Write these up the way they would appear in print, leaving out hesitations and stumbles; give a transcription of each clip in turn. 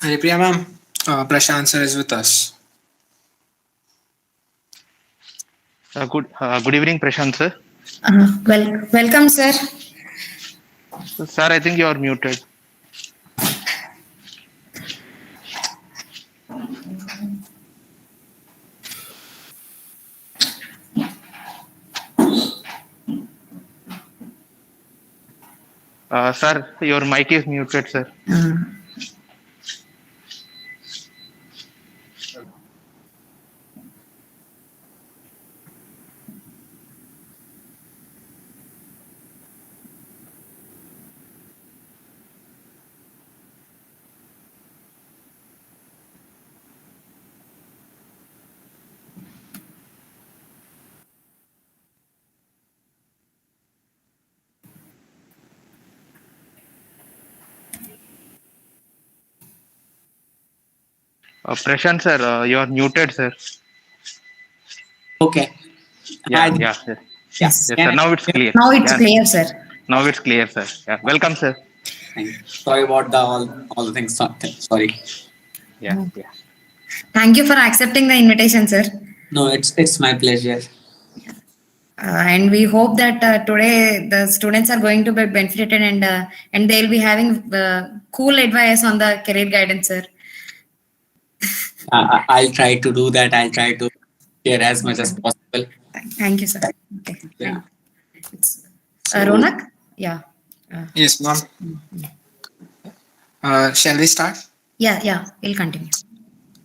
Haripriya ma'am, Prashant sir is with us. Good evening, Prashant sir. Welcome, sir. Sir, I think you are muted. Sir, your mic is muted, sir. Prashant sir, you are muted, sir. Okay. Yeah, Yes. yes, sir. Now it's clear. Now it's Yeah, clear, sir. now it's clear, sir. Yeah, welcome, sir. Thank you. Sorry about all the things. Sorry. Yeah. Thank you for accepting the invitation, sir. No, it's my pleasure. And we hope that today the students are going to be benefited and they'll be having cool advice on the career guidance, sir. I'll try to do that. I'll try to share as much as possible. Thank you, sir. Okay. Yeah. It's, So- Ronak? Yeah. Yes, ma'am. Shall we start? Yeah. We'll continue.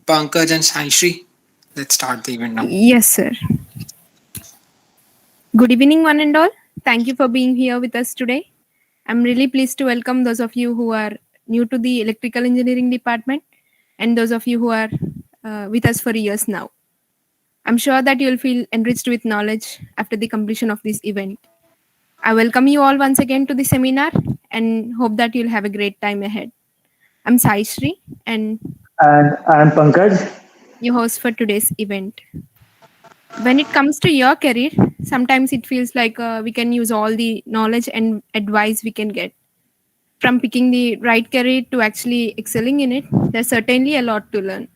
Pankaj and Saishri, let's start the event now. Yes, sir. Good evening, one and all. Thank you for being here with us today. I'm really pleased to welcome those of you who are new to the electrical engineering department and those of you who are with us for years now. I'm sure that you'll feel enriched with knowledge after the completion of this event. I welcome you all once again to the seminar and hope that you'll have a great time ahead. I'm Sai Shri and And I'm Pankaj. your host for today's event. When it comes to your career, sometimes it feels like we can use all the knowledge and advice we can get. From picking the right career to actually excelling in it, there's certainly a lot to learn.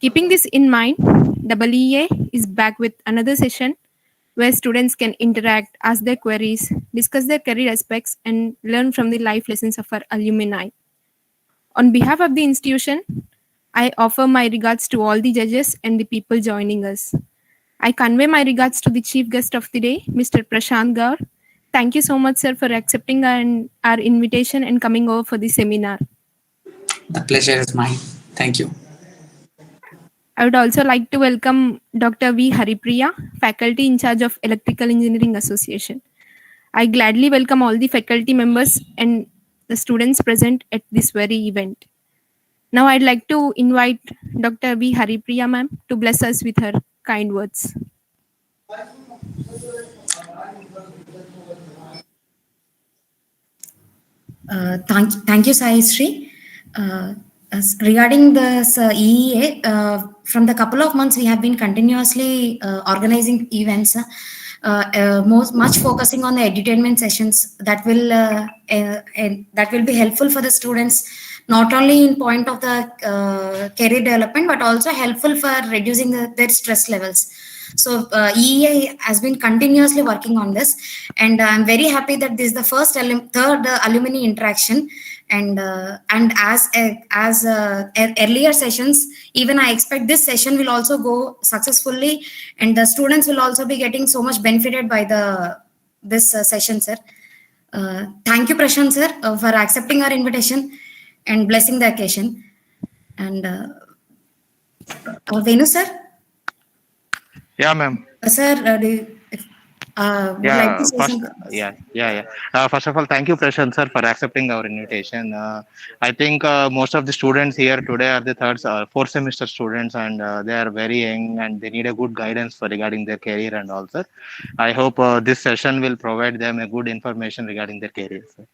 Keeping this in mind, EEA is back with another session where students can interact, ask their queries, discuss their career aspects, and learn from the life lessons of our alumni. On behalf of the institution, I offer my regards to all the judges and the people joining us. I convey my regards to the chief guest of the day, Mr. Prashant Gour. Thank you so much, sir, for accepting our invitation and coming over for the seminar. The pleasure is mine. Thank you. I would also like to welcome Dr. V. Haripriya, faculty in charge of Electrical Engineering Association. I gladly welcome all the faculty members and the students present at this very event. Now I'd like to invite Dr. V. Haripriya ma'am to bless us with her kind words. Thank you, Sai Sri. Regarding this EEA, from the couple of months we have been continuously organizing events, much focusing on the edutainment sessions that will be helpful for the students, not only in point of the career development but also helpful for reducing their stress levels. So EEA has been continuously working on this, and I'm very happy that this is the third alumni interaction. And as earlier sessions, even I expect this session will also go successfully, and the students will also be getting so much benefited by this session, sir. Thank you, Prashant sir, for accepting our invitation and blessing the occasion. And Venu sir. Yeah, ma'am. Sir, would like to say something? First of all, thank you, Prashant sir, for accepting our invitation. I think most of the students here today are the fourth semester students, and they are very young and they need a good guidance for regarding their career and all, sir. I hope this session will provide them a good information regarding their career, sir.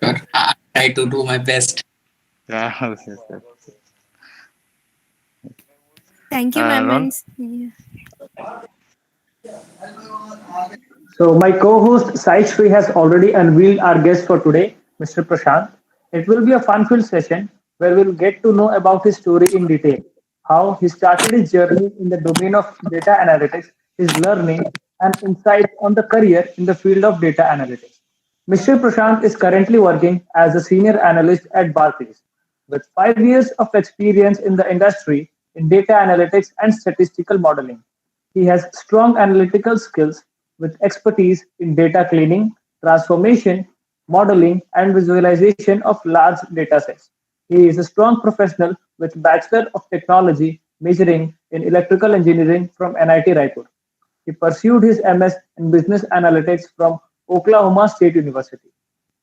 Sure. I try to do my best. Yeah, yes, sir. Thank you, Ron? ma'am. So my co-host Sai Shri has already unveiled our guest for today, Mr. Prashant. It will be a fun-filled session where we'll get to know about his story in detail, how he started his journey in the domain of data analytics, his learning, and insights on the career in the field of data analytics. Mr. Prashant is currently working as a senior analyst at Barclays. With 5 years of experience in the industry in data analytics and statistical modeling, he has strong analytical skills with expertise in data cleaning, transformation, modeling, and visualization of large datasets. He is a strong professional with Bachelor of Technology majoring in Electrical Engineering from NIT Raipur. He pursued his MS in Business Analytics from Oklahoma State University.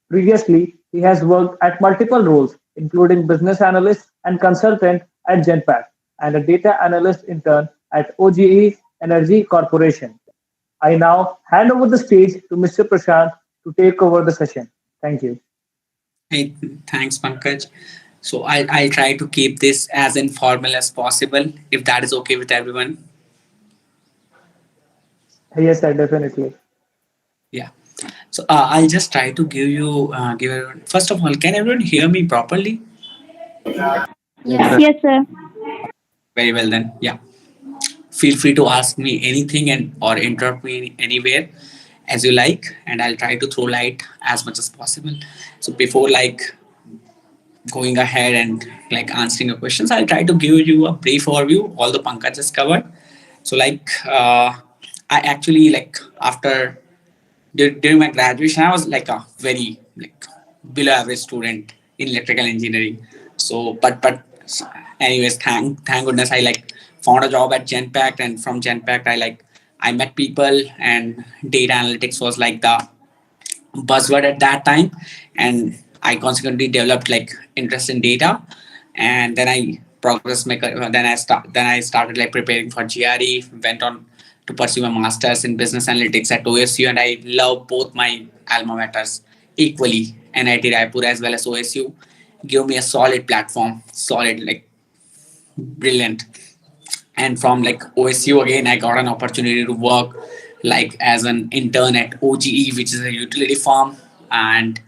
Previously, he has worked at multiple roles, including business analyst and consultant at Genpact and a data analyst intern at OGE Energy Corporation. I now hand over the stage to Mr. Prashant to take over the session. Thank you. Hey, thanks, Pankaj. So I'll try to keep this as informal as possible, if that is okay with everyone. Yes, sir, definitely. Yeah. So I'll just try to give everyone. First of all, can everyone hear me properly? Yes. Yes, sir. Very well then. Yeah. Feel free to ask me anything and or interrupt me anywhere as you like, and I'll try to throw light as much as possible. So before going ahead and answering your questions, I'll try to give you a brief overview. All the Pankaj has covered. So I actually after during my graduation, I was like a very below average student in electrical engineering. So but anyways, thank goodness I found a job at Genpact, and from Genpact I met people, and data analytics was like the buzzword at that time, and I consequently developed interest in data, and then I progressed my then I started preparing for GRE, went on to pursue my masters in business analytics at OSU, and I love both my alma maters equally. NIT Raipur as well as OSU give me a solid platform, solid brilliant. And from OSU again, I got an opportunity to work as an intern at OGE, which is a utility firm. And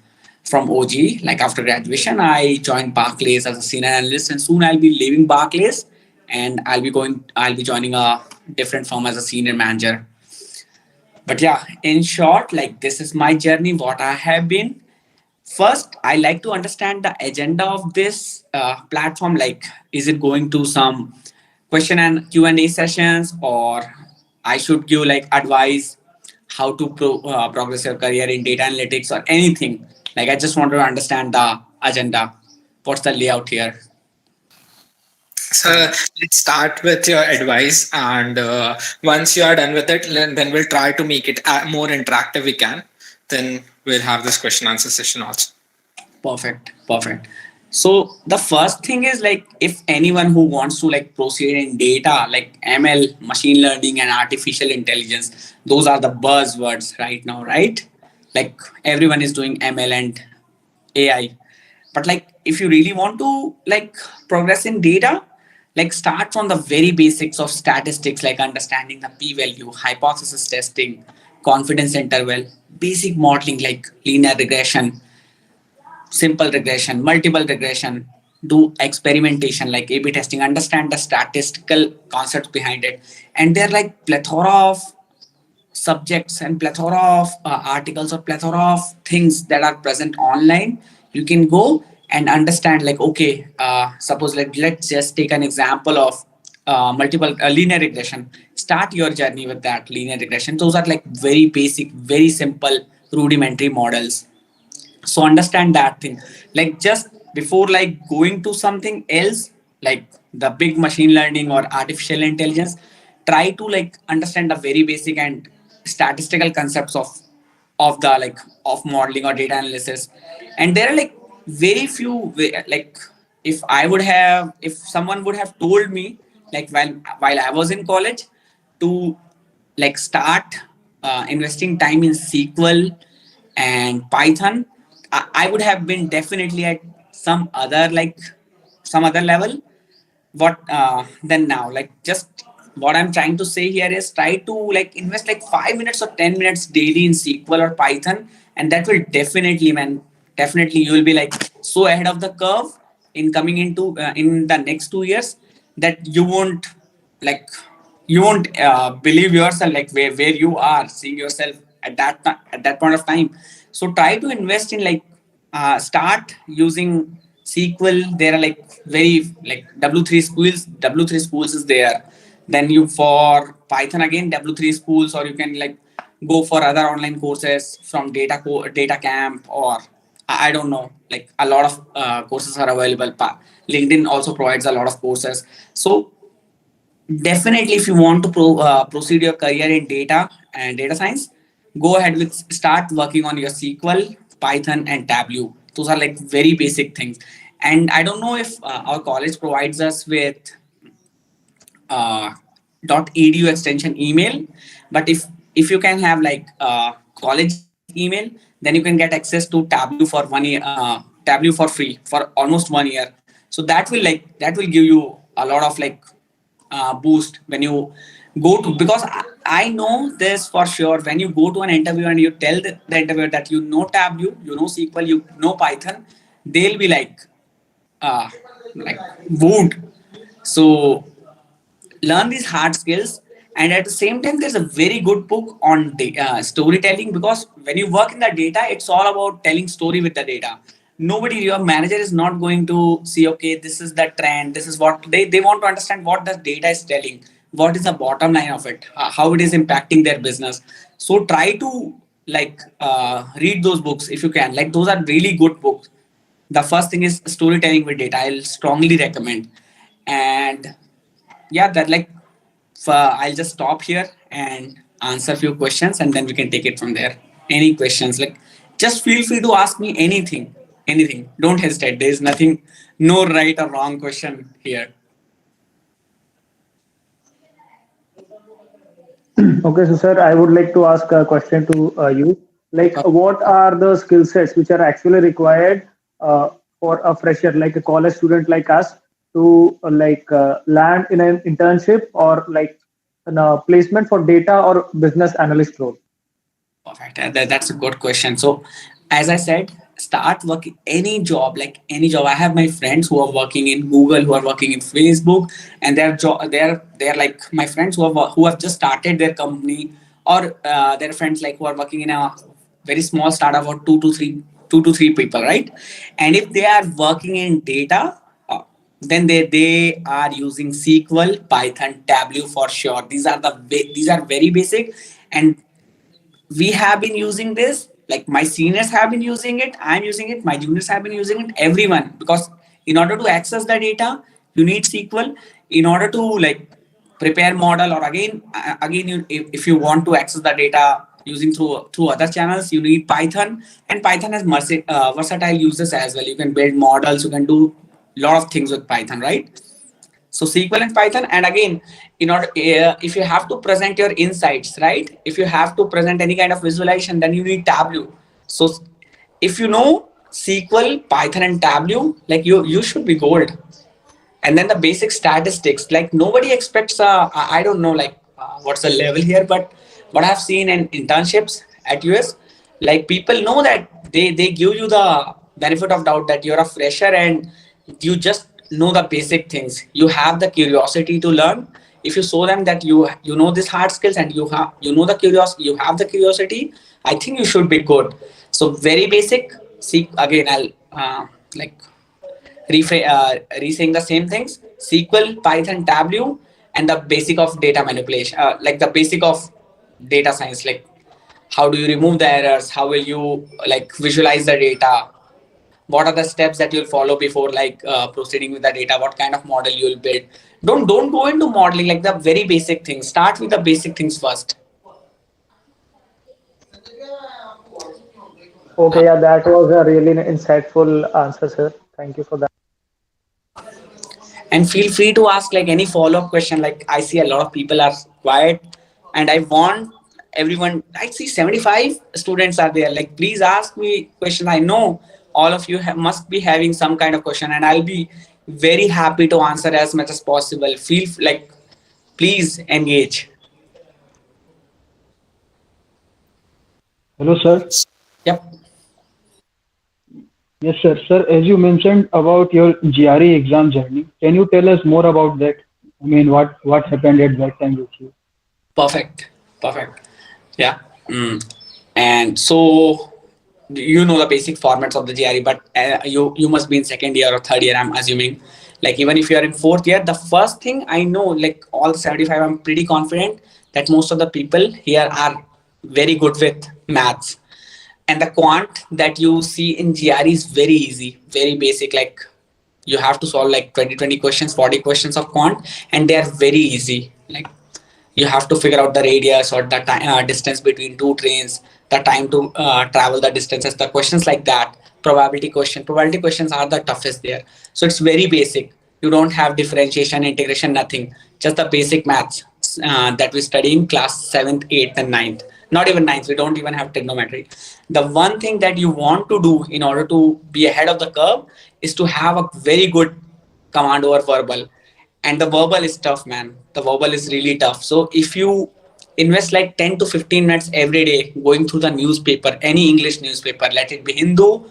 from OGE, after graduation, I joined Barclays as a senior analyst, and soon I'll be leaving Barclays, and I'll be joining a different firm as a senior manager. But yeah, in short, this is my journey, what I have been. First, I like to understand the agenda of this platform. Is it going to some question and Q&A sessions, or I should give advice how to progress your career in data analytics or anything? I just want to understand the agenda. What's the layout here? So let's start with your advice, and once you are done with it, then we'll try to make it more interactive we can. Then we'll have this question answer session also. Perfect. So the first thing is if anyone who wants to proceed in data ML, machine learning, and artificial intelligence, those are the buzzwords right now, right? Everyone is doing ML and AI. But if you really want to progress in data, start from the very basics of statistics, understanding the p-value, hypothesis testing, confidence interval, basic modeling linear regression, simple regression, multiple regression, do experimentation A/B testing, understand the statistical concepts behind it. And there are plethora of subjects and plethora of articles or plethora of things that are present online. You can go and understand okay, suppose let's just take an example of multiple linear regression. Start your journey with that linear regression. Those are very basic, very simple, rudimentary models. So understand that thing just before going to something else the big machine learning or artificial intelligence. Try to understand the very basic and statistical concepts of the of modeling or data analysis. And there are very few if someone would have told me while I was in college to start investing time in SQL and Python, I would have been definitely at some other level. What then now? Just what I'm trying to say here is try to invest 5 minutes or 10 minutes daily in SQL or Python, and that will definitely, man, definitely you will be so ahead of the curve in coming into in the next 2 years that like you won't believe yourself like where you are seeing yourself at at that point of time. So try to invest in like start using SQL. There are like very like W3 schools is there. Then you for Python again W3 schools, or you can like go for other online courses from data camp, or I don't know, like a lot of courses are available. LinkedIn also provides a lot of courses. So definitely, if you want to proceed your career in data and data science, go ahead with start working on your SQL, Python, and Tableau. Those are like very basic things. And I don't know if our college provides us with uh, .edu extension email, but if you can have like college email, then you can get access to Tableau for 1 year, Tableau for free for almost 1 year. So that will give you a lot of like boost when you go to, because I know this for sure. When you go to an interview and you tell the interviewer that you know Tableau, you know SQL, you know Python, they'll be uh, like wooed. So learn these hard skills, and at the same time there's a very good book on storytelling, because when you work in the data it's all about telling story with the data. Nobody, your manager is not going to see, okay, this is the trend, this is what they want to understand, what the data is telling, what is the bottom line of it, how it is impacting their business. So try to like read those books if you can, like those are really good books. The first thing is storytelling with data, I'll strongly recommend. And yeah, that like I'll just stop here and answer a few questions, and then we can take it from there. Any questions, like just feel free to ask me anything, anything. Don't hesitate. There's nothing, no right or wrong question here. Okay, so sir, I would like to ask a question to you. Like, Uh, what are the skill sets which are actually required for a fresher, like a college student like us, to land in an internship or like a placement for data or business analyst role? Perfect. That's a good question. So, as I said, start working any job, like any job. I have my friends who are working in Google, who are working in Facebook, and they're like my friends who have just started their company, or their friends like who are working in a very small startup of two to three people, right? And if they are working in data, then they are using SQL, Python, Tableau for sure. These are very basic, and we have been using this, like my seniors have been using it, I'm using it, my juniors have been using it, everyone, because in order to access the data you need SQL. In order to like prepare model, or again you, if you want to access the data using through other channels, you need Python. And Python has versatile uses as well. You can build models, you can do a lot of things with Python, right? So SQL and Python. And again, in order if you have to present your insights, right, if you have to present any kind of visualization, then you need Tableau. So if you know SQL, Python, and Tableau, like you should be gold. And then the basic statistics, like nobody expects I don't know like what's the level here, but what I've seen in internships at US, like people know that they give you the benefit of doubt that you're a fresher and you just know the basic things, you have the curiosity to learn. If you show them that you know these hard skills, and you know the curiosity, you have the curiosity, I think you should be good. So very basic. See, again I'll like re-saying the same things: SQL, Python, Tableau, and the basic of data manipulation, like the basic of data science, like how do you remove the errors, how will you like visualize the data, what are the steps that you'll follow before like proceeding with the data, what kind of model you'll build. Don't go into modeling, like the very basic things. Start with the basic things first. Okay, yeah, that was a really insightful answer, sir. Thank you for that. And feel free to ask like any follow-up question. Like I see a lot of people are quiet, and I want everyone, I see 75 students are there, like please ask me question. I know all of you must be having some kind of question, and I'll be very happy to answer as much as possible. Feel like, please engage. Hello, sir. Yep. Yes, sir. Sir, as you mentioned about your GRE exam journey, can you tell us more about that? I mean, what happened at that time with you? Perfect. Perfect. Yeah. Mm. And so you know the basic formats of the GRE, but you must be in second year or third year, I'm assuming. Like even if you are in fourth year, the first thing I know, like all the 75, I'm pretty confident that most of the people here are very good with maths. And the quant that you see in GRE is very easy, very basic. Like you have to solve like 20 questions, 40 questions of quant, and they are very easy. Like you have to figure out the radius or the distance between two trains, the time to travel the distances, the questions like that. Probability questions are the toughest there. So it's very basic. You don't have differentiation, integration, nothing, just the basic maths that we study in class 7th, 8th and ninth. Not even ninth, we don't even have trigonometry. The one thing that you want to do in order to be ahead of the curve is to have a very good command over verbal. And the verbal is tough, man. The verbal is really tough. So if you invest like 10 to 15 minutes every day going through the newspaper, any English newspaper, let it be Hindu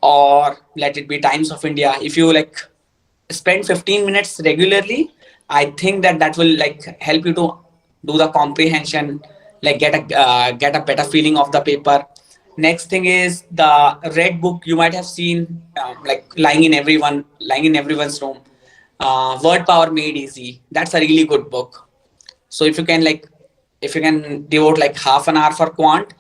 or let it be Times of India, if you like spend 15 minutes regularly, I think that that will like help you to do the comprehension, like get a better feeling of the paper. Next thing is the red book you might have seen, like lying in everyone's room. Word Power Made Easy, that's a really good book. So if you can devote like half an hour for quant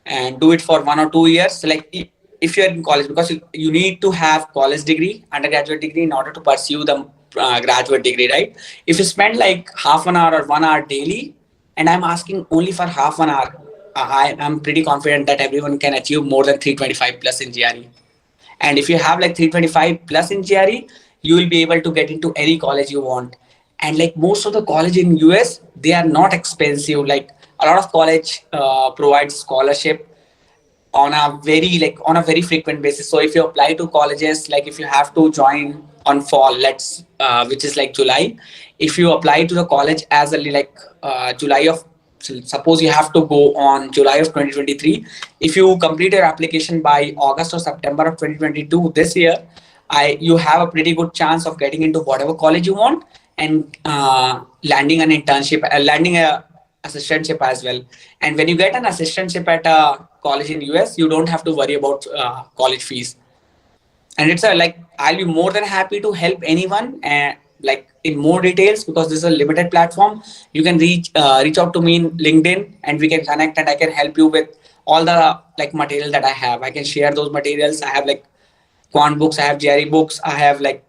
and do it for 1 or 2 years, like if you're in college, because you need to have college degree, undergraduate degree, in order to pursue the graduate degree, right? If you spend like half an hour or 1 hour daily, and I'm asking only for half an hour, I am pretty confident that everyone can achieve more than 325 plus in GRE. And if you have like 325 plus in GRE, you will be able to get into any college you want. And like most of the college in US, they are not expensive. Like a lot of college provides scholarship on a very frequent basis. So if you apply to colleges, like if you have to join on fall, let's which is like July, if you apply to the college as early like July of, so suppose you have to go on July of 2023, if you complete your application by August or September of 2022 this year, I you have a pretty good chance of getting into whatever college you want and landing an internship, landing a assistantship as well. And when you get an assistantship at a college in US, you don't have to worry about college fees. And it's a like I'll be more than happy to help anyone and like in more details, because this is a limited platform. You can reach out to me in LinkedIn and we can connect and I can help you with all the like material that I have. I can share those materials. I have like quant books, I have GRE books, I have like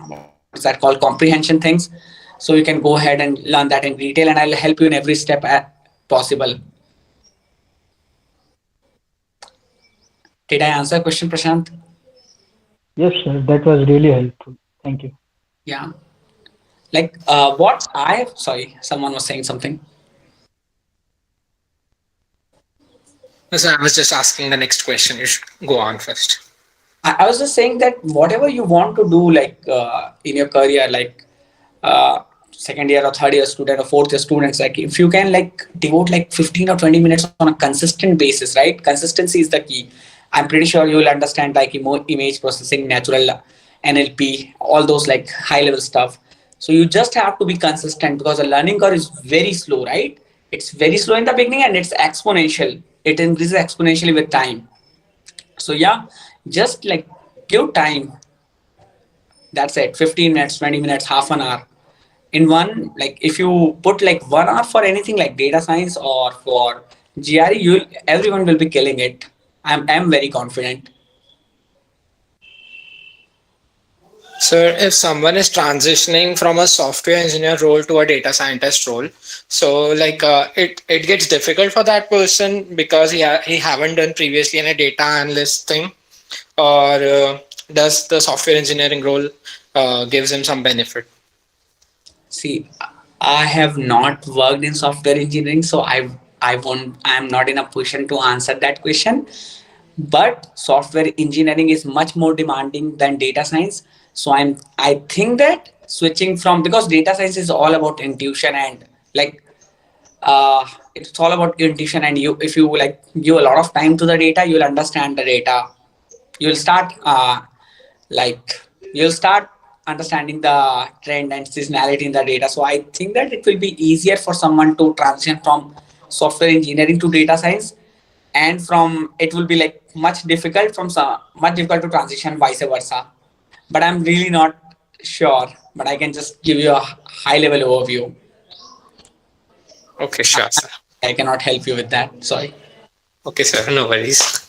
what is that called, comprehension things. So you can go ahead and learn that in detail, and I'll help you in every step possible. Did I answer your question, Prashant? Yes, sir. That was really helpful. Thank you. Yeah. Like what I sorry, someone was saying something. So I was just asking the next question. You should go on first. I was just saying that whatever you want to do, like in your career, like second year or third year student or fourth year students, like if you can like devote like 15 or 20 minutes on a consistent basis, right? Consistency is the key. I'm pretty sure you will understand like image processing, natural NLP, all those like high level stuff. So you just have to be consistent, because the learning curve is very slow, right? It's very slow in the beginning and it's exponential. It increases exponentially with time. So yeah, just like give time. That's it. 15 minutes, 20 minutes, half an hour. In one, like if you put like 1 hour for anything like data science or for GRE, you everyone will be killing it. I'm very confident. So if someone is transitioning from a software engineer role to a data scientist role, so like it gets difficult for that person because he haven't done previously any data analyst thing, or does the software engineering role gives him some benefit? See, I have not worked in software engineering, so I won't. I'm not in a position to answer that question. But software engineering is much more demanding than data science. So I think that switching from, because data science is all about intuition and like it's all about intuition, and you if you like give a lot of time to the data, you'll understand the data you'll start like you'll start understanding the trend and seasonality in the data. So I think that it will be easier for someone to transition from software engineering to data science, and from it will be like much difficult to transition vice versa. But I'm really not sure, but I can just give you a high level overview. Okay, sure, sir. I cannot help you with that, sorry. Okay, sir. No worries.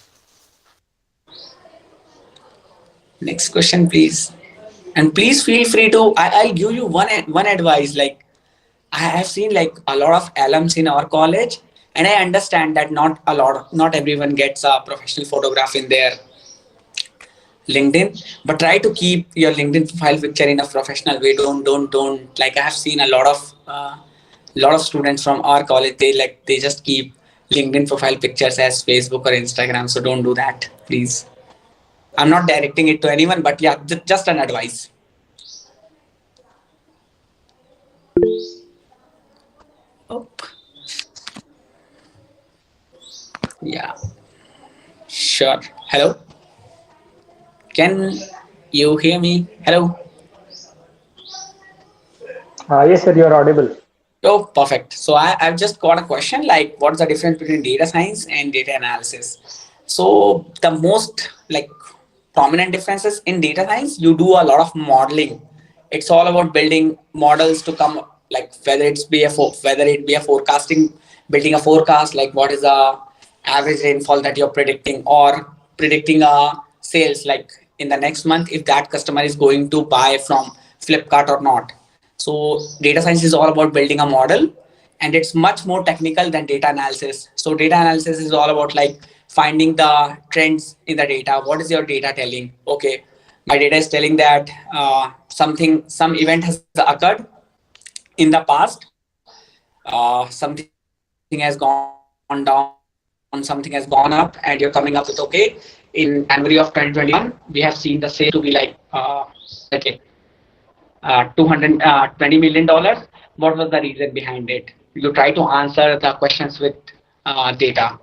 Next question, please. And please feel free to. I'll give you one advice. Like, I have seen like a lot of alums in our college, and I understand that not everyone gets a professional photograph in their LinkedIn, but try to keep your LinkedIn profile picture in a professional way. Don't like, I have seen a lot of students from our college. They just keep LinkedIn profile pictures as Facebook or Instagram. So don't do that, please. I'm not directing it to anyone, but yeah, just an advice. Oh, yeah, sure. Hello, can you hear me? Hello. Yes, sir, you are audible. Oh, perfect. So I've just got a question like, what's the difference between data science and data analysis? So the most like prominent differences in data science, you do a lot of modeling. It's all about building models to come, like whether it be a forecasting, building a forecast, like what is the average rainfall that you're predicting, or predicting sales like in the next month if that customer is going to buy from Flipkart or not. So data science is all about building a model, and it's much more technical than data analysis. So data analysis is all about like finding the trends in the data. What is your data telling? Okay, my data is telling that some event has occurred in the past. Something has gone down, something has gone up, and you're coming up with, okay, in January of 2021, we have seen the sales to be like, let's say 220 million dollars. What was the reason behind it? You try to answer the questions with data.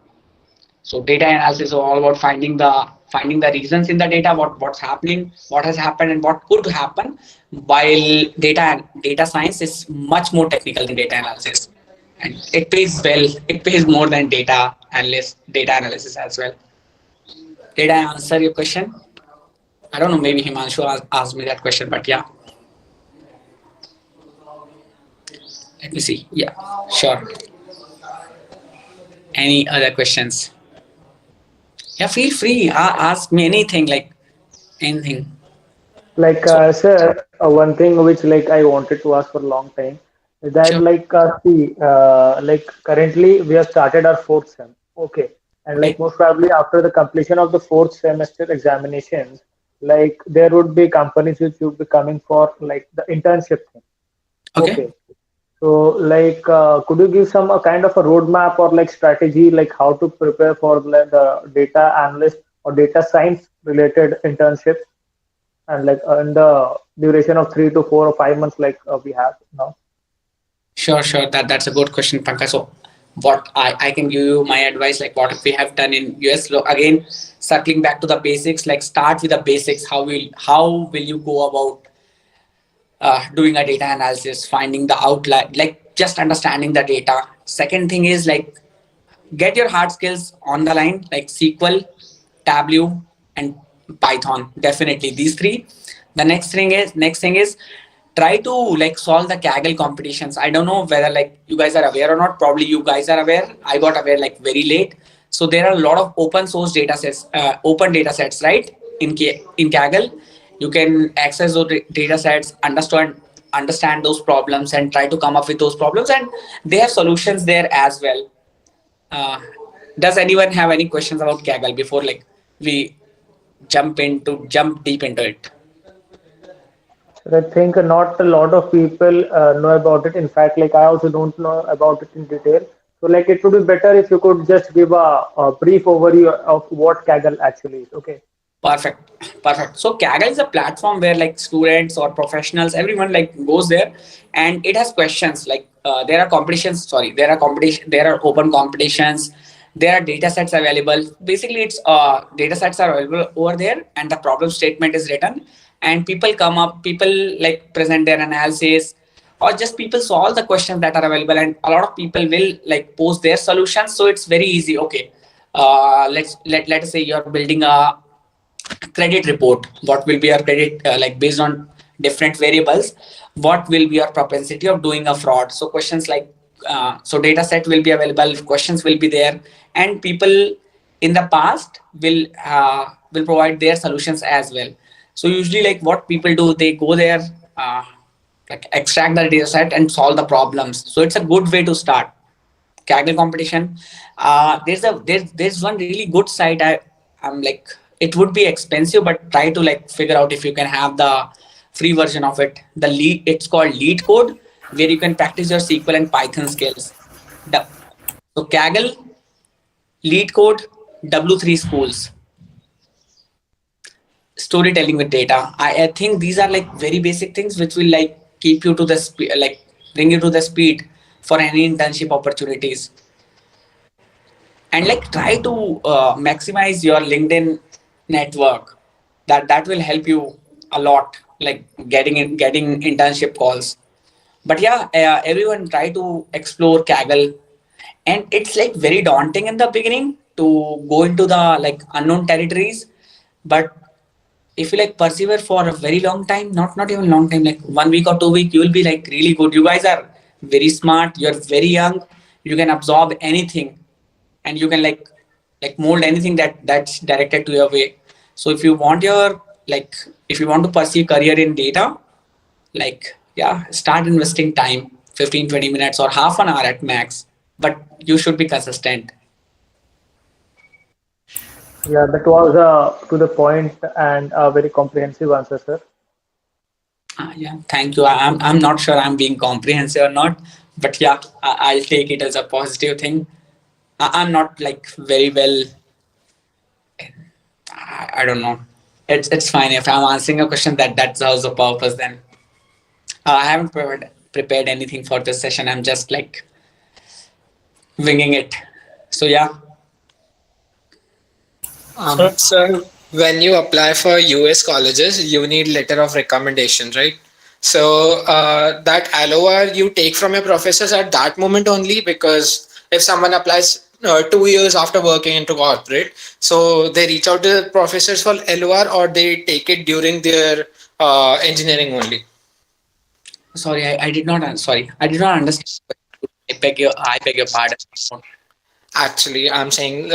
So data analysis is all about finding the reasons in the data, what's happening, what has happened, and what could happen. While data science is much more technical than data analysis, and it pays well. It pays more than data analysis as well. Did I answer your question? I don't know. Maybe Himanshu asked me that question, but yeah. Let me see. Yeah, sure. Any other questions? Yeah, feel free. Ask me anything, like anything. Like, So, sir, one thing which like I wanted to ask for a long time is that sure. like, see, like currently we have started our fourth sem. Okay. And like Okay. most probably after the completion of the fourth semester examinations, like there would be companies which would be coming for like the internship thing. Okay. Okay. So, like, could you give some kind of a roadmap or like strategy, like how to prepare for the data analyst or data science related internships, and like in the duration of 3 to 4 or 5 months, like we have now? Sure. That's a good question, Pankaj. So, what I can give you my advice, like what we have done in US. Look, again, circling back to the basics, like start with the basics. How will you go about doing a data analysis, finding the outline, like just understanding the data. Second thing is like get your hard skills on the line, like SQL, Tableau, and Python. Definitely these three. The next thing is try to like solve the Kaggle competitions. I don't know whether like you guys are aware or not. Probably you guys are aware. I got aware like very late. So there are a lot of open source data sets, open data sets, right? In Kaggle, you can access those data sets, understand those problems, and try to come up with those problems. And they have solutions there as well. uh, does anyone have any questions about Kaggle before like we jump deep into it? So I think not a lot of people know about it. In fact, like I also don't know about it in detail. So like it would be better if you could just give a brief overview of what Kaggle actually is. Okay. Perfect. So Kaggle is a platform where like students or professionals, everyone like goes there, and it has questions like there are competitions. Sorry, there are open competitions. there are data sets available. Basically, it's data sets are available over there, and the problem statement is written, and people like present their analysis, or just people solve the questions that are available, and a lot of people will like post their solutions. So it's very easy. Okay, let us say you're building a credit report. What will be your credit, like based on different variables, what will be your propensity of doing a fraud? So questions like, so data set will be available, questions will be there, and people in the past will provide their solutions as well. So usually like what people do, they go there, like extract the data set and solve the problems. So it's a good way to start Kaggle competition. There's one really good site. I'm like, it would be expensive, but try to like figure out if you can have the free version of it. It's called Lead Code, where you can practice your SQL and Python skills. The, so Kaggle, Lead Code, W3 schools, storytelling with data. I think these are like very basic things which will like keep you to the like bring you to the speed for any internship opportunities. And like try to maximize your LinkedIn network. That will help you a lot, like getting internship calls. But yeah, everyone try to explore Kaggle, and it's like very daunting in the beginning to go into the like unknown territories. But if you like persevere for a very long time, not even long time, like 1 week or 2 week, you will be like really good. You guys are very smart, you're very young, you can absorb anything, and you can like mold anything that's directed to your way. So if you want your like if you want to pursue career in data, like yeah, start investing time, 15-20 minutes or half an hour at max, but you should be consistent. Yeah, that was to the point and a very comprehensive answer, sir. Yeah, thank you. I'm not sure I'm being comprehensive or not, but yeah, I'll take it as a positive thing. I'm not like very well. I don't know. It's fine if I'm answering a question that serves a purpose. Then I haven't prepared anything for this session. I'm just like winging it. So yeah. So when you apply for US colleges, you need letter of recommendation, right? So that LOR you take from your professors at that moment only, because if someone applies 2 years after working into corporate, so they reach out to the professors for LOR, or they take it during their engineering only. Sorry, I did not. Sorry, I did not understand. I beg your pardon. Actually, I'm saying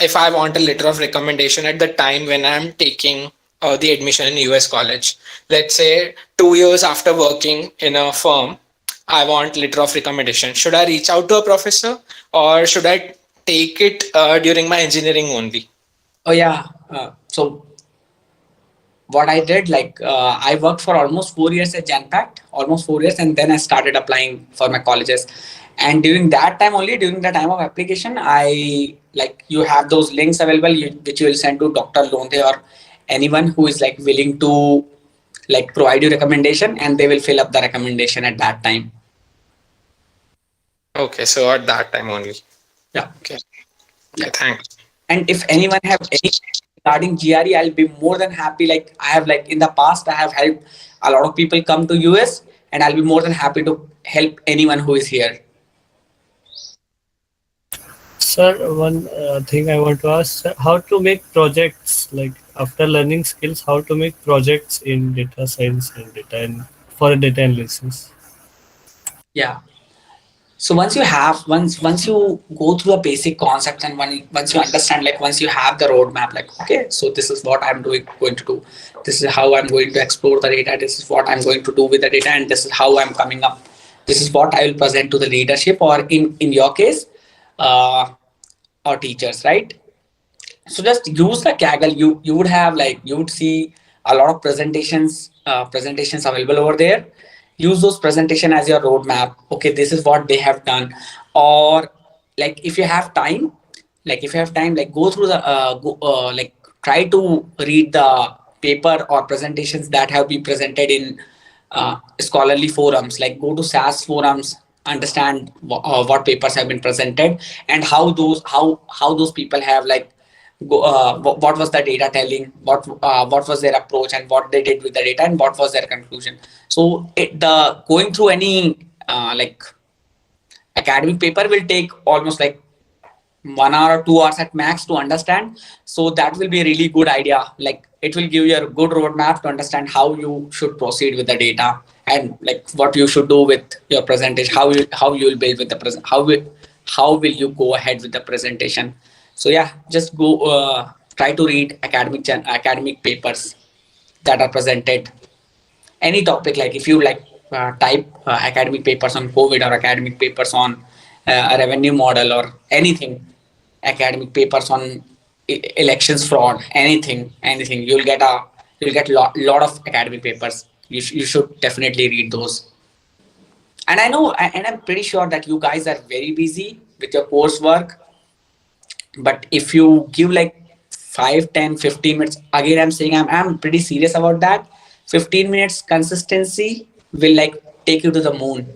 if I want a letter of recommendation at the time when I'm taking the admission in US college, let's say 2 years after working in a firm, I want letter of recommendation. Should I reach out to a professor, or should I take it during my engineering only? Oh yeah. So what I did, like I worked for almost 4 years at Genpact, almost 4 years, and then I started applying for my colleges. And during that time only, during the time of application, I like you have those links available, which you will send to Dr. Londe or anyone who is like willing to like provide you recommendation, and they will fill up the recommendation at that time. Okay, so at that time only. Yeah. Okay, thanks. And if anyone have any regarding GRE, I'll be more than happy. Like I have like in the past, I have helped a lot of people come to US, and I'll be more than happy to help anyone who is here. Sir, one thing I want to ask, sir, how to make projects, like after learning skills, how to make projects in data science and for data analysis. Yeah. So once you go through the basic concepts, and once you understand, like once you have the roadmap, like okay, so this is what I'm going to do, this is how I'm going to explore the data, this is what I'm going to do with the data, and this is how I'm coming up, this is what I will present to the leadership, or in your case, or teachers, right? So just use the Kaggle. You would have like you would see a lot of presentations available over there. Use those presentation as your roadmap. Okay, this is what they have done. Or like if you have time, like go through the like try to read the paper or presentations that have been presented in scholarly forums. Like go to SAS forums, understand what papers have been presented, and how those people have like what was the data telling, what was their approach, and what they did with the data, and what was their conclusion. So the going through any like academic paper will take almost like 1 hour or 2 hours at max to understand. So that will be a really good idea. Like it will give you a good roadmap to understand how you should proceed with the data, and like what you should do with your presentation, how you will build with the present, how will you go ahead with the presentation. So yeah, just go try to read academic papers that are presented, any topic. Like if you like type academic papers on COVID, or academic papers on a revenue model, or anything, academic papers on elections fraud, anything, you'll get lot of academic papers. You should definitely read those. And I know, and I'm pretty sure that you guys are very busy with your coursework, but if you give like 5, 10, 15 minutes, again I'm saying I'm pretty serious about that. 15 minutes consistency will like take you to the moon.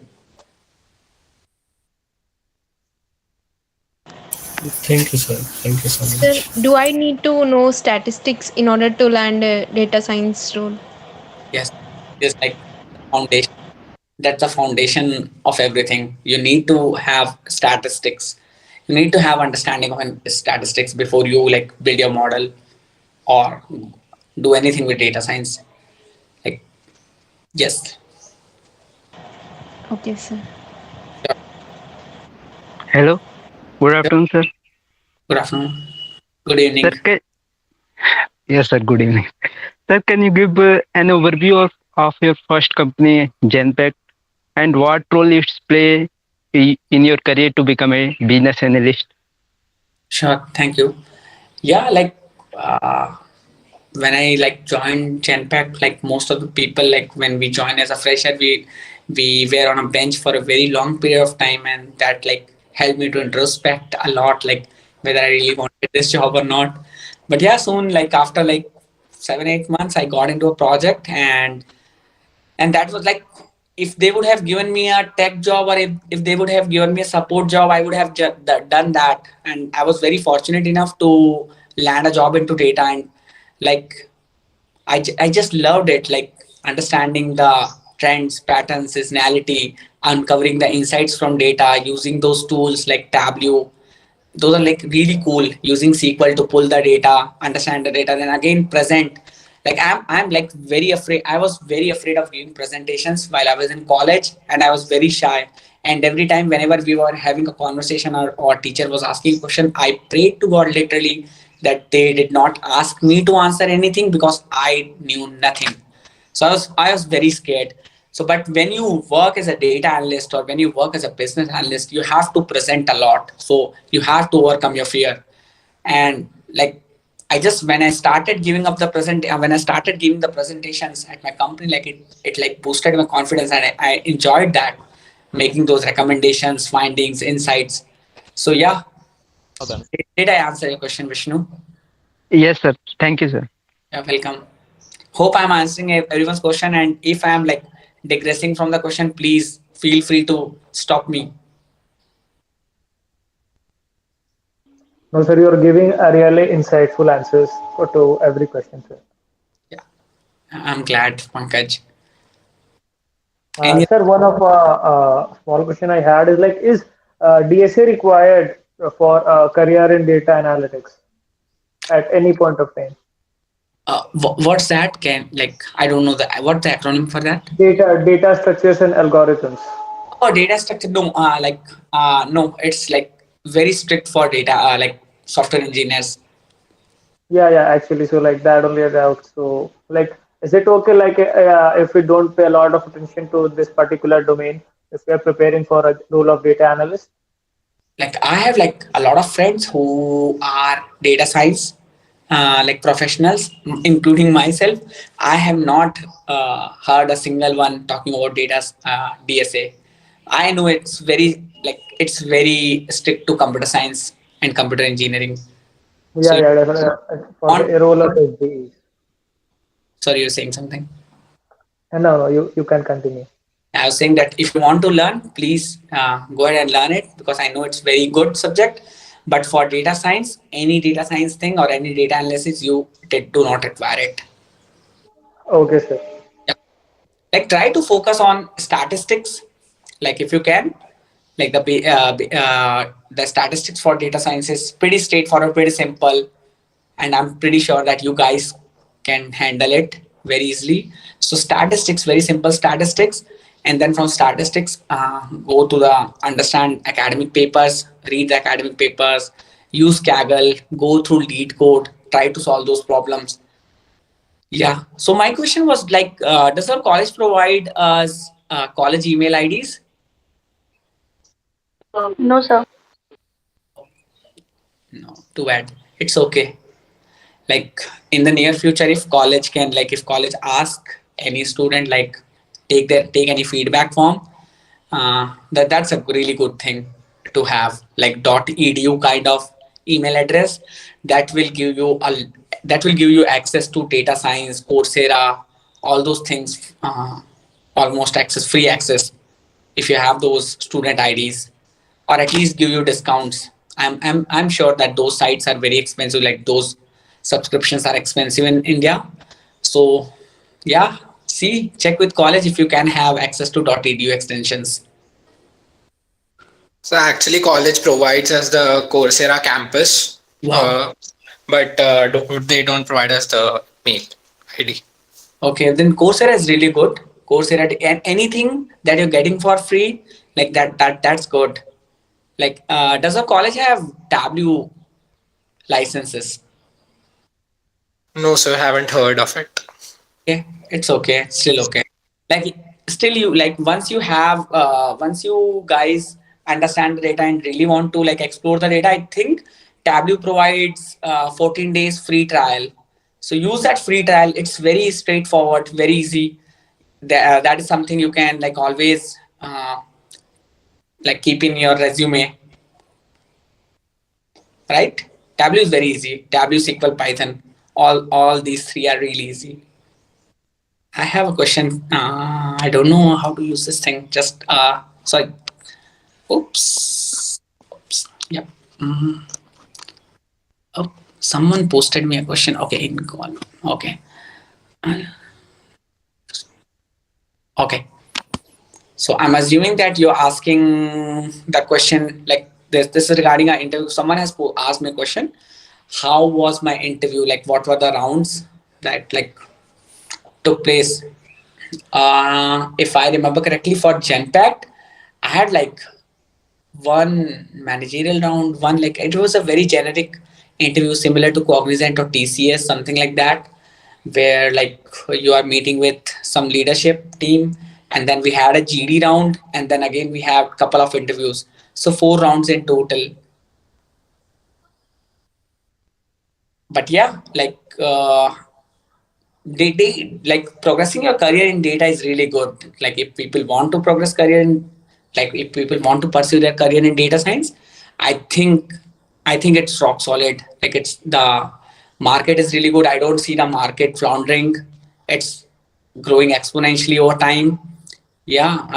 Thank you, sir. Thank you so Sir, much. do I need to know statistics in order to land a data science role? Yes, it's like foundation. That's the foundation of everything. You need to have statistics. You need to have understanding of statistics before you like build your model or do anything with data science. Like yes. Okay, sir. Hello, good Sure. afternoon, sir. Good afternoon. Good evening. Sir, yes, sir. Good evening, sir. Can you give an overview of your first company, Genpact, and what role it's play in your career to become a business analyst? Sure. Thank you. Yeah, like when I like joined Genpact, like most of the people, like when we join as a fresher, we were on a bench for a very long period of time, and that like helped me to introspect a lot, like whether I really wanted this job or not. But yeah, soon like after like 7, 8 months, I got into a project, and that was like, if they would have given me a tech job, or if they would have given me a support job, I would have done that. And I was very fortunate enough to land a job into data, and like I just loved it, like understanding the trends, patterns, seasonality, uncovering the insights from data, using those tools like Tableau. Those are like really cool, using SQL to pull the data, understand the data, then again present. Like I'm like very afraid. I was very afraid of giving presentations while I was in college, and I was very shy. And every time, whenever we were having a conversation, or teacher was asking a question, I prayed to God literally that they did not ask me to answer anything, because I knew nothing. So I was very scared. So but when you work as a data analyst, or when you work as a business analyst, you have to present a lot. So you have to overcome your fear. And like I just, when I started giving up the when I started giving the presentations at my company, like it like boosted my confidence, and I enjoyed that, making those recommendations, findings, insights. So yeah, did I answer your question, Vishnu? Yes, sir. Thank you, sir. Yeah, welcome. Hope I'm answering everyone's question. And if I'm like digressing from the question, please feel free to stop me. No, sir, you're giving a really insightful answers to every question, sir. Yeah, I'm glad, Pankaj. Any Sir, one of small question I had is like, is DSA required for career in data analytics at any point of time? what's that? Can like I don't know the what's the acronym for that? Data structures and algorithms. Oh, data structure. No, no, it's like very strict for data, like software engineers. Yeah, actually, so like that only a doubt. So like, is it okay like if we don't pay a lot of attention to this particular domain, if we are preparing for a role of data analyst? Like I have like a lot of friends who are data science like professionals, including myself. I have not heard a single one talking about data DSA. I know it's very strict to computer science and computer engineering. So Yeah, definitely. For on the role of SDE. sorry, you're saying something. No, you can continue. I was saying that if you want to learn, please go ahead and learn it, because I know it's very good subject. But for data science, any data science thing or any data analysis, you do not require it. Okay, sir. Yeah. Like try to focus on statistics, like if you can. Like the statistics for data science is pretty straightforward, pretty simple, and I'm pretty sure that you guys can handle it very easily. So statistics, very simple statistics, and then from statistics, go to the understand academic papers, read the academic papers, use Kaggle, go through lead code, try to solve those problems. Yeah. So my question was like, does our college provide us college email IDs? No, sir. No, too bad. It's okay. Like in the near future, if college can, like if college ask any student, like take any feedback form, that's a really good thing to have, like .edu kind of email address that will give you access to data science, Coursera, all those things, almost access, free access, if you have those student IDs, or at least give you discounts. I'm sure that those sites are very expensive, like those subscriptions are expensive in India. So yeah, see, check with college if you can have access to .edu extensions. So actually, college provides us the Coursera campus, Wow. but they don't provide us the mail ID. Okay, then Coursera is really good. Coursera, and anything that you're getting for free, like that's good. Like, does a college have W licenses? No, sir, haven't heard of it. Okay, it's okay, it's still okay. Like still you, like once you guys understand the data and really want to like explore the data, I think Tableau provides 14 days free trial. So use that free trial. It's very straightforward, very easy. That is something you can like always like keep in your resume, right? Tableau is very easy. Tableau, SQL, Python, all these three are really easy. I have a question. I don't know how to use this thing. Just sorry. Oops. Oops. Yep. Oh, someone posted me a question. Okay, in call. Okay. Okay. So I'm assuming that you're asking the question like this. This is regarding our interview. Someone has asked me a question. How was my interview? Like, what were the rounds that like took place? If I remember correctly, for Genpact, I had like one managerial round, one like it was a very generic interview similar to Cognizant or TCS, something like that, where like you are meeting with some leadership team, and then we had a GD round, and then again we have a couple of interviews. So 4 rounds in total. But yeah, like they like progressing your career in data is really good. Like if people want to progress career in, like if people want to pursue their career in data science, i think I think it's rock solid. Like it's the market is really good. I don't see the market floundering. It's growing exponentially over time. Yeah.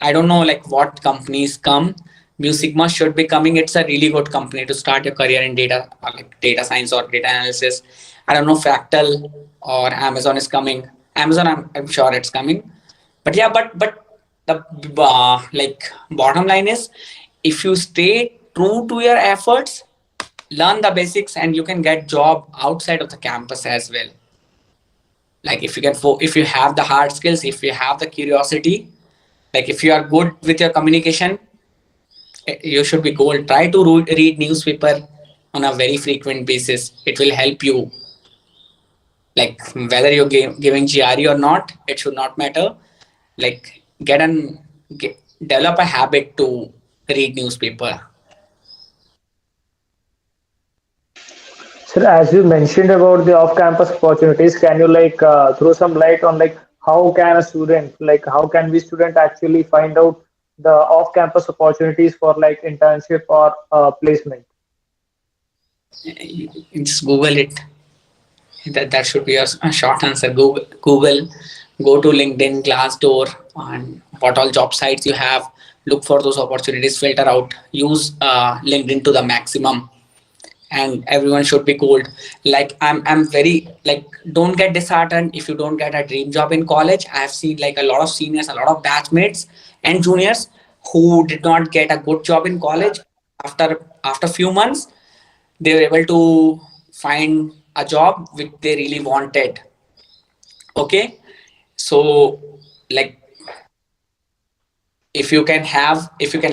I don't know like what companies come. Musigma should be coming. It's a really good company to start your career in data, like data science or data analysis. I don't know Fractal or Amazon is coming. Amazon, I'm sure it's coming. But yeah, but the like bottom line is, if you stay true to your efforts, learn the basics, and you can get job outside of the campus as well. Like if you can, if you have the hard skills, if you have the curiosity, like if you are good with your communication, you should be gold. Try to read newspaper on a very frequent basis. It will help you. Like whether you're giving GRE or not, it should not matter. Like develop a habit to read newspaper. Sir, as you mentioned about the off-campus opportunities, can you like throw some light on like how can a student, like how can we student actually find out the off-campus opportunities for like internship or placement? Just Google it. That should be a short answer. Google Go to LinkedIn, Glassdoor, and what all job sites you have. Look for those opportunities, filter out, use LinkedIn to the maximum, and everyone should be gold. Like I'm very like, don't get disheartened if you don't get a dream job in college. I have seen like a lot of seniors, a lot of batchmates and juniors who did not get a good job in college. After few months, they were able to find a job which they really wanted. Okay, so like, if you can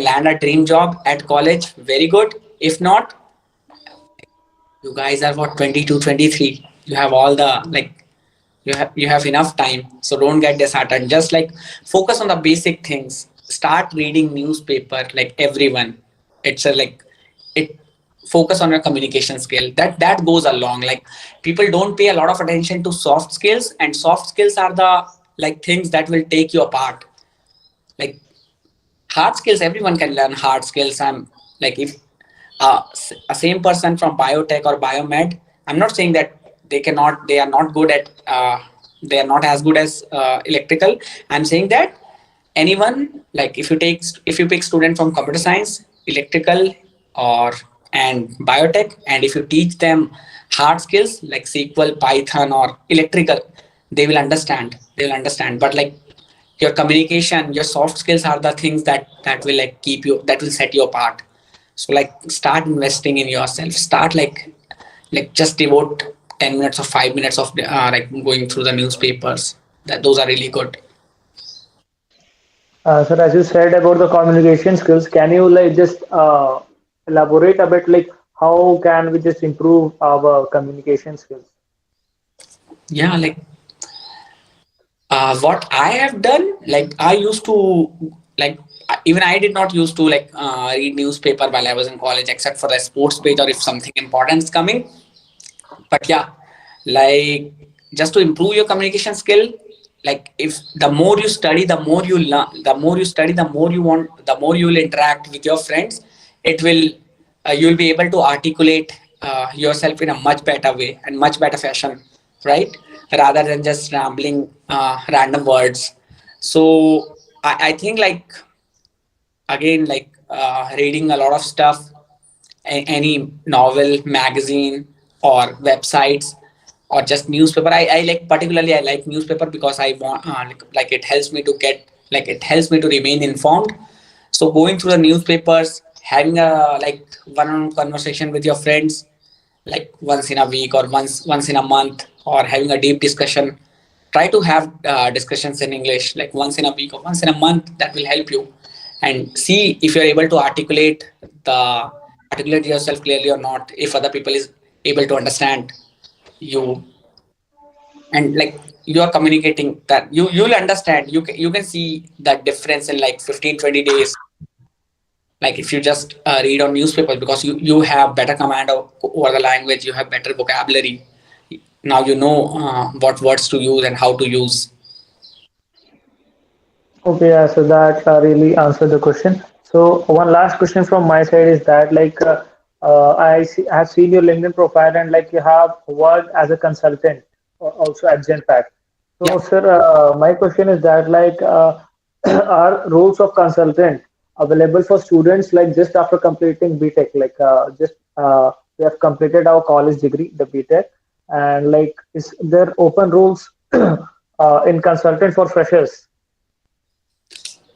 land a dream job at college, very good. If not, you guys are what, 22, 23. You have all the like, you have enough time, so don't get disheartened. Just like focus on the basic things. Start reading newspaper like everyone. It's a like it Focus on your communication skill. That goes along. Like, people don't pay a lot of attention to soft skills, and soft skills are the like things that will take you apart. Like, hard skills, everyone can learn hard skills. I'm like, if a same person from biotech or biomed, I'm not saying that they are not good at they are not as good as electrical. I'm saying that anyone, like, if you pick student from computer science, electrical, or and biotech, and if you teach them hard skills like SQL, Python, or electrical, they will understand. But like, your communication, your soft skills are the things that will like that will set you apart. So like, start investing in yourself. Start like just devote 10 minutes or 5 minutes of like going through the newspapers. That those are really good. Sir, as you said about the communication skills, can you like just elaborate a bit, like how can we just improve our communication skills? Yeah, like, what I have done, like, I used to like, even I did not used to like read newspaper while I was in college, except for the sports page or if something important is coming. But yeah, like, just to improve your communication skill, like, if the more you study, the more you learn. The more you study, the more you will interact with your friends. It will You'll be able to articulate yourself in a much better way and much better fashion, right? Rather than just rambling random words. So I think, like, again, like, reading a lot of stuff, any novel, magazine, or websites, or just newspaper. I like, particularly I like newspaper because I want like, it helps me to get, like, it helps me to remain informed. So going through the newspapers, having a like one-on-one conversation with your friends, like once in a week or once in a month, or having a deep discussion. Try to have discussions in English like once in a week or once in a month. That will help you, and see if you're able to the articulate yourself clearly or not. If other people is able to understand you, and like, you are communicating, that you'll understand. You can see that difference in like 15-20 days. Like, if you just read on newspapers, because you have better command over the language, you have better vocabulary. Now you know what words to use and how to use. Okay, yeah, so that really answered the question. So one last question from my side is that, like, I have seen your LinkedIn profile, and like you have worked as a consultant also at Genpact. So, Yeah. sir, my question is that, like, are roles of consultant available for students like just after completing BTech? Like, just we have completed our college degree, the BTech, and like, is there open roles in consultant for freshers?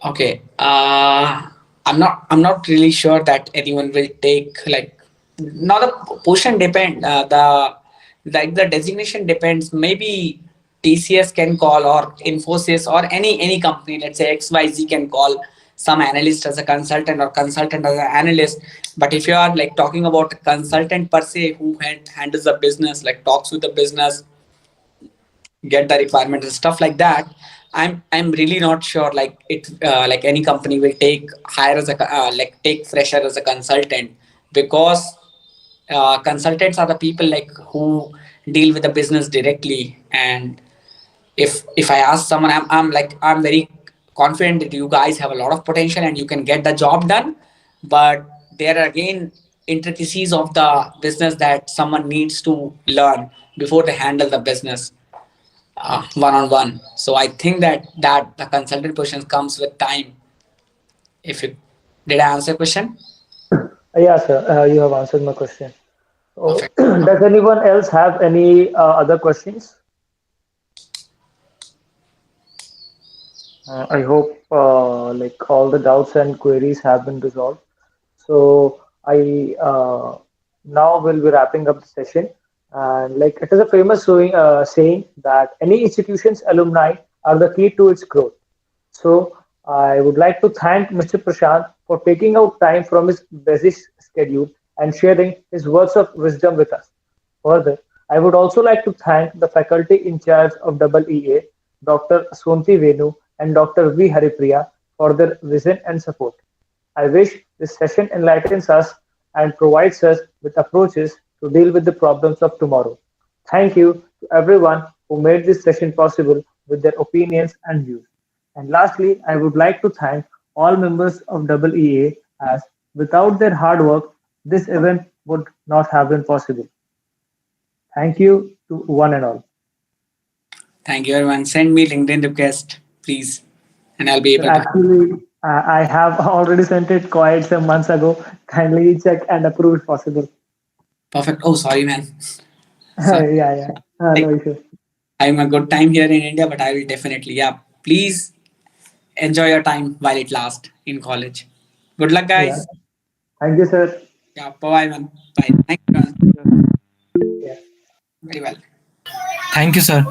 Okay. I'm not really sure that anyone will take, like, now the position depend, the designation depends. Maybe TCS can call, or Infosys, or any company, let's say XYZ, can call some analyst as a consultant, or consultant as an analyst. But if you are like talking about a consultant per se, who handles the business, like talks with the business, get the requirements and stuff like that, I'm really not sure, like, it like any company will hire as a like take fresher as a consultant. Because consultants are the people like who deal with the business directly. And if I ask someone, I'm very confident that you guys have a lot of potential and you can get the job done. But there are again intricacies of the business that someone needs to learn before they handle the business. one on one. So I think that the consultant question comes with time. If you did I answer your question? Yeah, sir, you have answered my question. So, Perfect. does anyone else have any other questions? I hope like all the doubts and queries have been resolved. So I now will be wrapping up the session. And like it is a famous saying that any institution's alumni are the key to its growth. So I would like to thank Mr. Prashant for taking out time from his busy schedule and sharing his words of wisdom with us. Further, I would also like to thank the faculty in charge of EEA, Dr. Sonti Venu and Dr. V. Haripriya for their vision and support. I wish this session enlightens us and provides us with approaches to deal with the problems of tomorrow. Thank you to everyone who made this session possible with their opinions and views. And lastly, I would like to thank all members of EEA as without their hard work, this event would not have been possible. Thank you to one and all. Thank you everyone. Send me LinkedIn request, please, and I'll be Sir, able to. actually, I have already sent it quite some months ago. Kindly check and approve if possible. Perfect. Oh, sorry, man. Sorry. Yeah, yeah. Like, No issue. having a good time here in India, but I will definitely, yeah. Please enjoy your time while it lasts in college. Good luck, Yeah. guys. Thank you, sir. Yeah. Bye, man. Bye. Thank you, man. Yeah. Very well. Thank you, sir.